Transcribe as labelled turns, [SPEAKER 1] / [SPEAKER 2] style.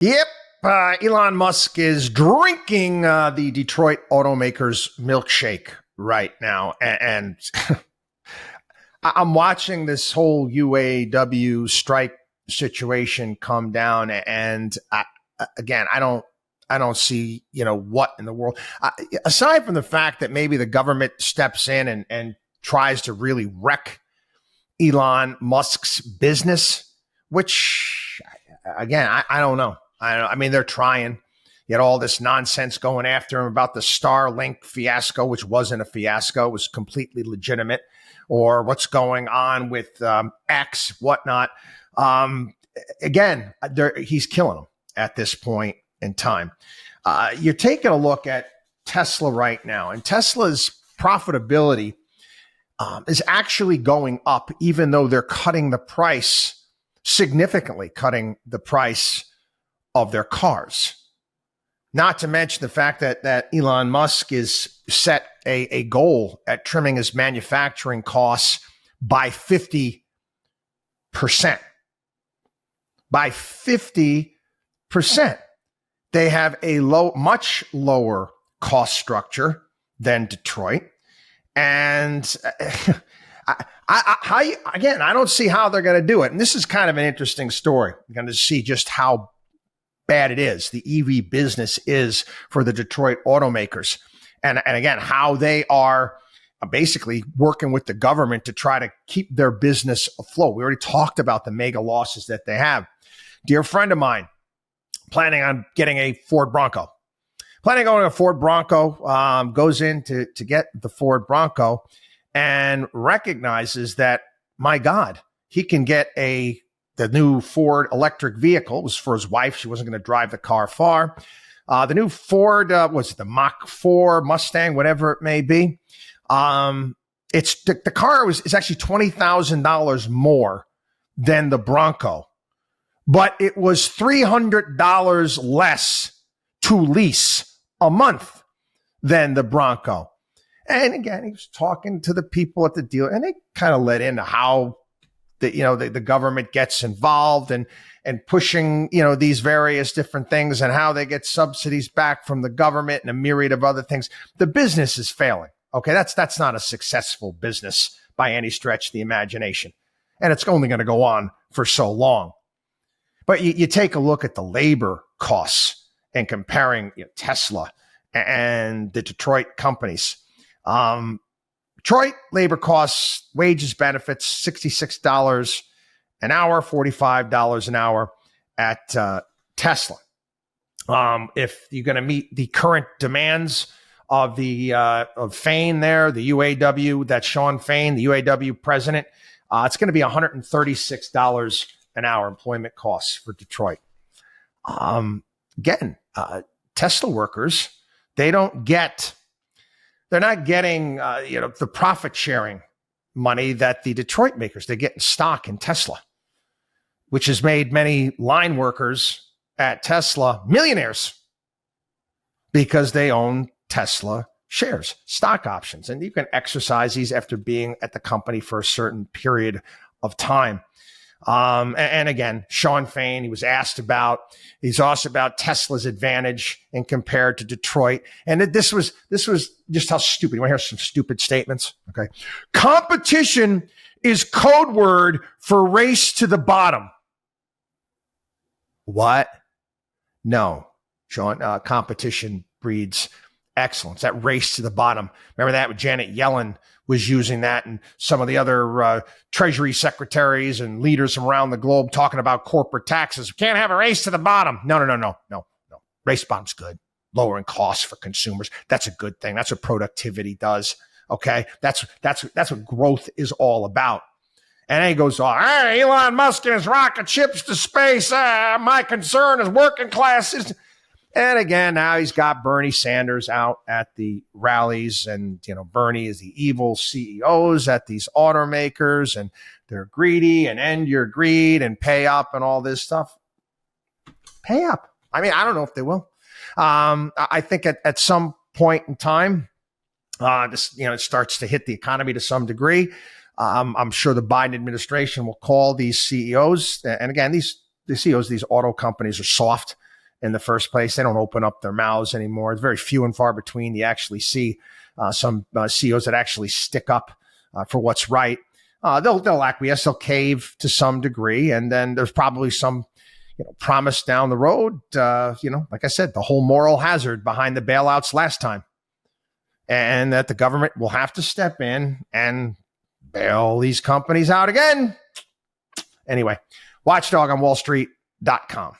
[SPEAKER 1] Yep. Elon Musk is drinking the Detroit automaker's milkshake right now. And I'm watching this whole UAW strike situation come down. And again, I don't see, what in the world, aside from the fact that maybe the government steps in and tries to really wreck Elon Musk's business, which again, I don't know. I mean, they're trying. You had all this nonsense going after him about the Starlink fiasco, which wasn't a fiasco. It was completely legitimate. Or what's going on with X, whatnot. Again, he's killing them at this point in time. You're taking a look at Tesla right now, and Tesla's profitability is actually going up, even though they're cutting the price, significantly cutting the price of their cars. Not to mention the fact that Elon Musk is set a goal at trimming his manufacturing costs by 50%. By 50%. They have a much lower cost structure than Detroit. And I don't see how they're going to do it. And this is kind of an interesting story. You're going to see just how bad it is, the EV business is for the Detroit automakers. And again, how they are basically working with the government to try to keep their business afloat. We already talked about the mega losses that they have. Dear friend of mine, planning on getting a Ford Bronco. Planning on a Ford Bronco, goes in to get the Ford Bronco and recognizes that, my God, he can get the new Ford electric vehicle. It was for his wife. She wasn't going to drive the car far. The new Ford, was it the Mach 4 Mustang, whatever it may be. It's the car is actually $20,000 more than the Bronco, but it was $300 less to lease a month than the Bronco. And again, he was talking to the people at the deal, and they kind of let into how the government gets involved and pushing, these various different things and how they get subsidies back from the government and a myriad of other things. The business is failing. Okay. That's not a successful business by any stretch of the imagination. And it's only going to go on for so long. But you take a look at the labor costs and comparing Tesla and the Detroit companies. Detroit labor costs, wages, benefits, $66 an hour, $45 an hour at Tesla. If you're going to meet the current demands of of Fain there, the UAW, that's Sean Fain, the UAW president, it's going to be $136 an hour employment costs for Detroit. Again, Tesla workers, they're not getting, the profit sharing money that the Detroit makers, they get in stock in Tesla, which has made many line workers at Tesla millionaires because they own Tesla shares, stock options, and you can exercise these after being at the company for a certain period of time. And again, Sean Fain, he's asked about Tesla's advantage and compared to Detroit. And this was just how stupid. You want to hear some stupid statements? Okay. Competition is code word for race to the bottom. What? No, Sean, competition breeds excellence. That race to the bottom. Remember that with Janet Yellen was using that, and some of the other Treasury secretaries and leaders from around the globe talking about corporate taxes. We can't have a race to the bottom. No. Race to the bottom's good. Lowering costs for consumers. That's a good thing. That's what productivity does. Okay. That's what growth is all about. And then he goes on, hey, Elon Musk and his rocket ships to space. My concern is working classes. And again, now he's got Bernie Sanders out at the rallies, and Bernie is the evil CEOs at these automakers, and they're greedy and end your greed and pay up and all this stuff. Pay up. I mean, I don't know if they will. I think at some point in time, it starts to hit the economy to some degree. I'm sure the Biden administration will call these CEOs, and again, the CEOs of these auto companies are soft. in the first place. They don't open up their mouths anymore. It's very few and far between. You actually see some CEOs that actually stick up for what's right. They'll acquiesce, they'll cave to some degree, and then there's probably some promise down the road. Like I said, the whole moral hazard behind the bailouts last time, and that the government will have to step in and bail these companies out again. Anyway, WatchDog on WallStreet.com.